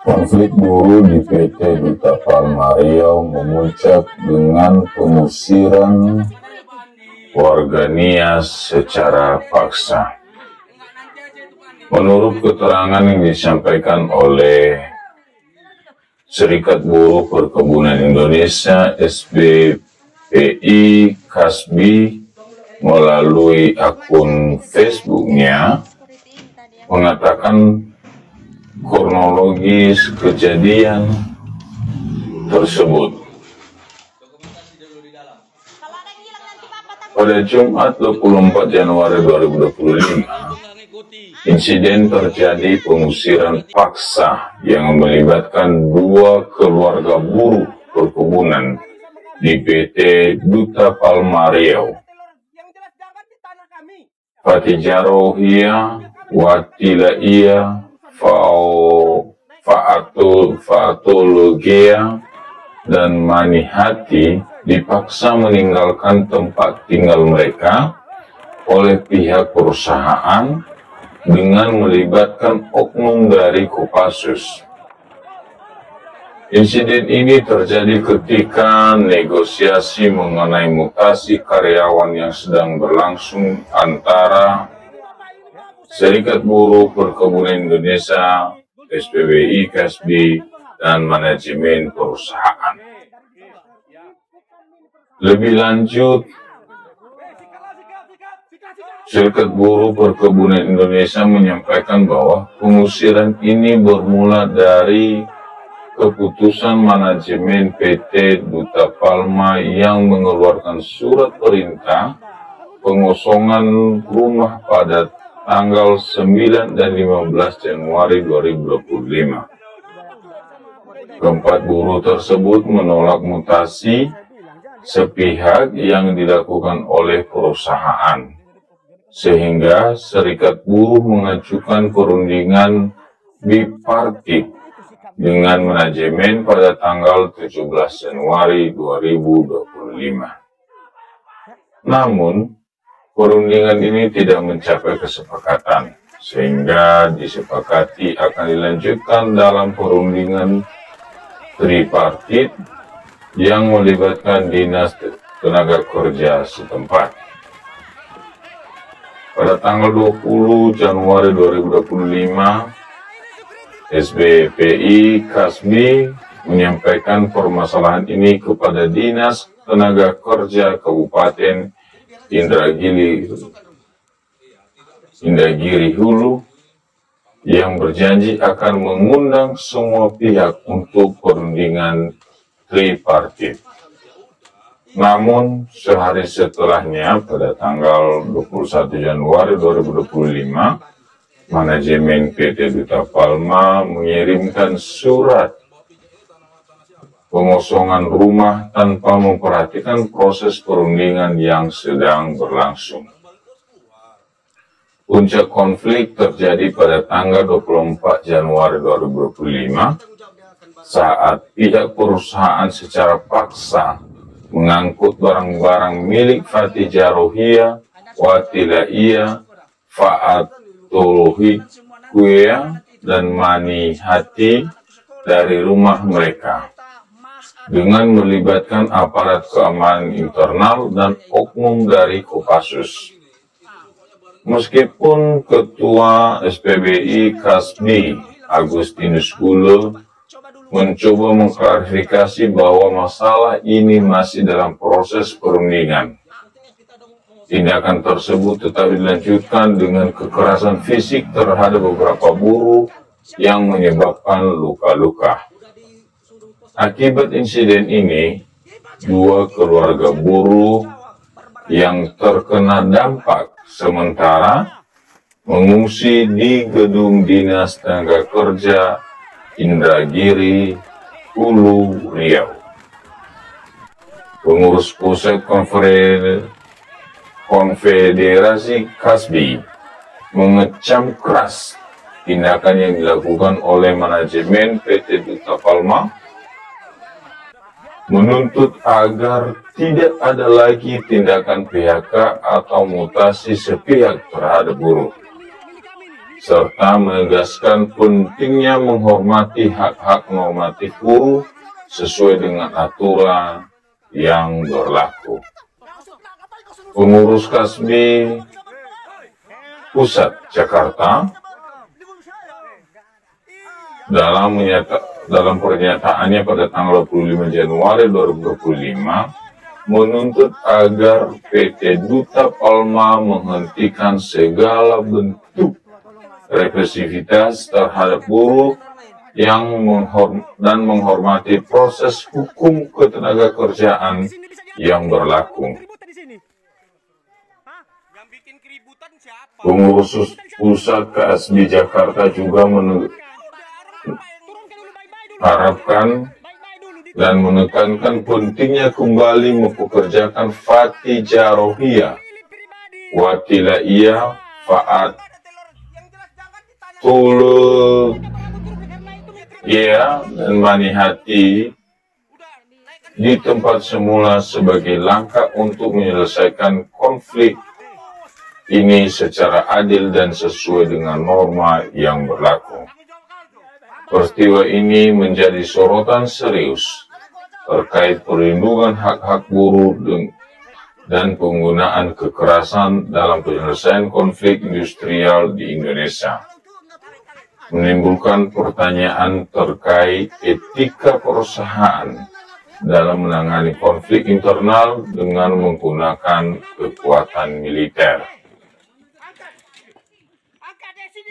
Konflik buruh di PT Duta Palma Riau memuncak dengan pengusiran warga Nias secara paksa. Menurut keterangan yang disampaikan oleh Serikat Buruh Perkebunan Indonesia SBPI Kasbi melalui akun Facebooknya mengatakan kronologis kejadian tersebut. Pada Jumat 24 Januari 2025, insiden terjadi pengusiran paksa yang melibatkan dua keluarga buruh perkebunan di PT Duta Palma Riau. Fatijarohia, Watilaia, Faatologia, dan Manihati dipaksa meninggalkan tempat tinggal mereka oleh pihak perusahaan dengan melibatkan oknum dari Kopassus. Insiden ini terjadi ketika negosiasi mengenai mutasi karyawan yang sedang berlangsung antara Serikat Buruh Perkebunan Indonesia SPBI Kasbi dan manajemen perusahaan. Lebih lanjut, Serikat Buruh Perkebunan Indonesia menyampaikan bahwa pengusiran ini bermula dari keputusan manajemen PT Duta Palma yang mengeluarkan surat perintah pengosongan rumah pada tanggal 9 dan 15 Januari 2025. Keempat buruh tersebut menolak mutasi sepihak yang dilakukan oleh perusahaan, sehingga Serikat Buruh mengajukan perundingan bipartit dengan manajemen pada tanggal 17 Januari 2025. Namun, perundingan ini tidak mencapai kesepakatan, sehingga disepakati akan dilanjutkan dalam perundingan tripartit yang melibatkan Dinas Tenaga Kerja setempat. Pada tanggal 20 Januari 2025, SBPI Kasbi menyampaikan permasalahan ini kepada Dinas Tenaga Kerja Kabupaten Indragiri Hulu yang berjanji akan mengundang semua pihak untuk perundingan tripartit. Namun, sehari setelahnya pada tanggal 21 Januari 2025, manajemen PT Duta Palma mengirimkan surat pengosongan rumah tanpa memperhatikan proses perundingan yang sedang berlangsung. Puncak konflik terjadi pada tanggal 24 Januari 2025 saat pihak perusahaan secara paksa mengangkut barang-barang milik Fatijarohia, Watilaia, Faatologia, dan Manihati dari rumah mereka dengan melibatkan aparat keamanan internal dan oknum dari Kopassus. Meskipun Ketua SPBI Kasbi Agustinus Gule mencoba mengklarifikasi bahwa masalah ini masih dalam proses perundingan, tindakan tersebut tetap dilanjutkan dengan kekerasan fisik terhadap beberapa buruh yang menyebabkan luka-luka. Akibat insiden ini, dua keluarga buruh yang terkena dampak sementara mengungsi di gedung Dinas Tenaga Kerja Indragiri Hulu Riau. Pengurus Pusat Konfederasi Kasbi mengecam keras tindakan yang dilakukan oleh manajemen PT Duta Palma, menuntut agar tidak ada lagi tindakan PHK atau mutasi sepihak terhadap buruh. serta menegaskan pentingnya menghormati hak-hak normatif buruh sesuai dengan aturan yang berlaku. Pengurus Kasbi Pusat Jakarta dalam pernyataannya pada tanggal 25 Januari 2025 menuntut agar PT Duta Palma menghentikan segala bentuk represivitas terhadap buruh yang menghormati proses hukum ketenagakerjaan yang berlaku. Pengurus Pusat KSB Jakarta juga harapkan dan menekankan pentingnya kembali mempekerjakan Fatih Jarohia, Watilaia, Faat Tulu, dan Manihati di tempat semula sebagai langkah untuk menyelesaikan konflik ini secara adil dan sesuai dengan norma yang berlaku. Peristiwa ini menjadi sorotan serius terkait perlindungan hak-hak buruh dan penggunaan kekerasan dalam penyelesaian konflik industrial di Indonesia. Menimbulkan pertanyaan terkait etika perusahaan dalam menangani konflik internal dengan menggunakan kekuatan militer.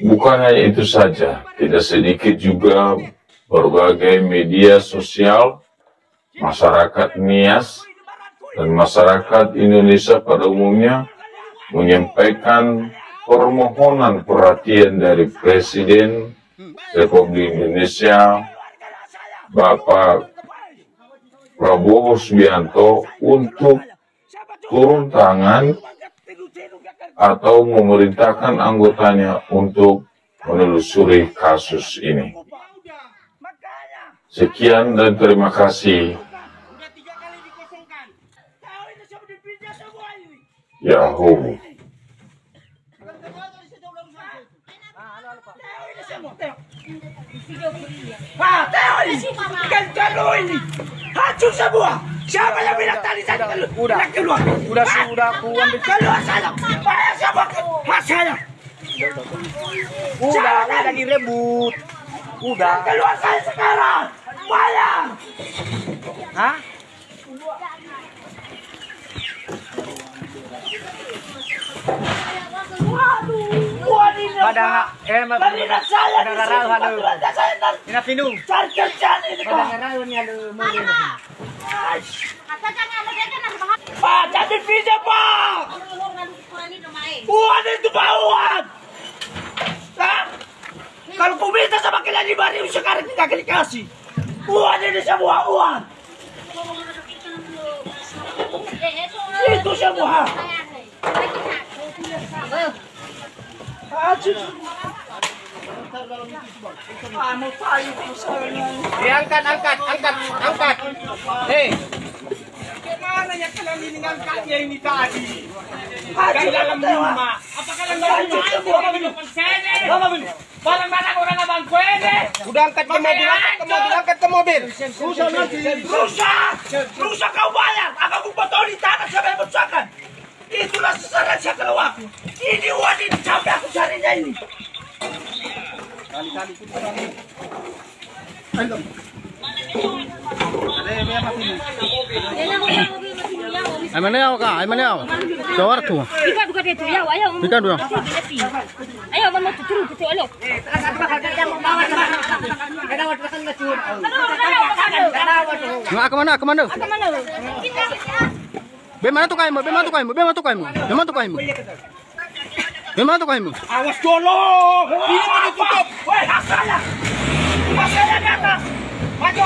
Bukan hanya itu saja, tidak sedikit juga berbagai media sosial, masyarakat Nias, dan masyarakat Indonesia pada umumnya menyampaikan permohonan perhatian dari Presiden Republik Indonesia, Bapak Prabowo Subianto, untuk turun tangan atau memerintahkan anggotanya untuk menelusuri kasus ini. Sekian dan terima kasih. Yahoo. Hancur semua. Siapa yang bilang tadi saya keluar? Sudah keluar sana. Bayar siapa? Saya. Udah direbut. Udah. Keluar saya sekarang. Bayar. Hah? Pada Pak, jadi video Pak. Uang itu Pak, uang. Kalau ku minta sama kalian 5.000 sekarang tidak dikasih. Uang ini semua uang. Itu semua. Angkat. Hei, gimana ya kalian ini ngangkatnya ini tadi? Dari dalam rumah. Apa kalian dalam rumah? Barang-barang orang abang ini. Udah angkat ke mobil. Rusak kau bayar. Aku potong di tanah sampai bersakan. Itulah sasaran saya kalau aku. Ini uang ini sampai aku carinya ini. Kali-kali kita lagi. Ayo. Ay mana ka? Ay mana? Jawar tu. Buka dia tu ya, ayo. Buka dulu. Ayo mana tu turun tu ayo. Nggak kemana? Bagaimana tukaimu? Awas dulu. Ini mau ditutup. Woi, rasanya. Rasanya di atas. Maju.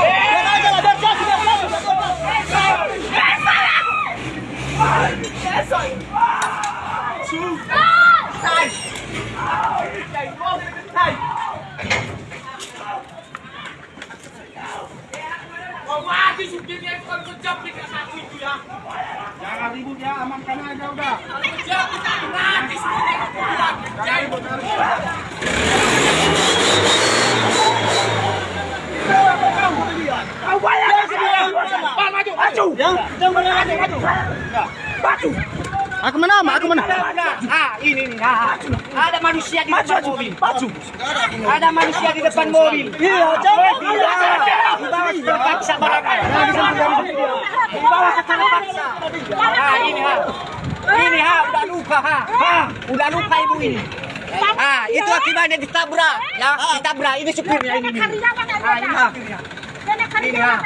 Jangan ribut ya, amankan aja udah. Kerja kita gratis. Maju. Jangan berlari, maju. Maju. Aku mana? Ini nih. Ada manusia di depan mobil. Maju. Ada manusia di depan mobil. Iya, jangan. Dibawa paksa barangnya. Dibawa secara paksa. Ini udah luka udah luka ibu ini. Itu akibatnya ditabrak, ya, ditabrak. Ini supirnya ini. Ini supirnya.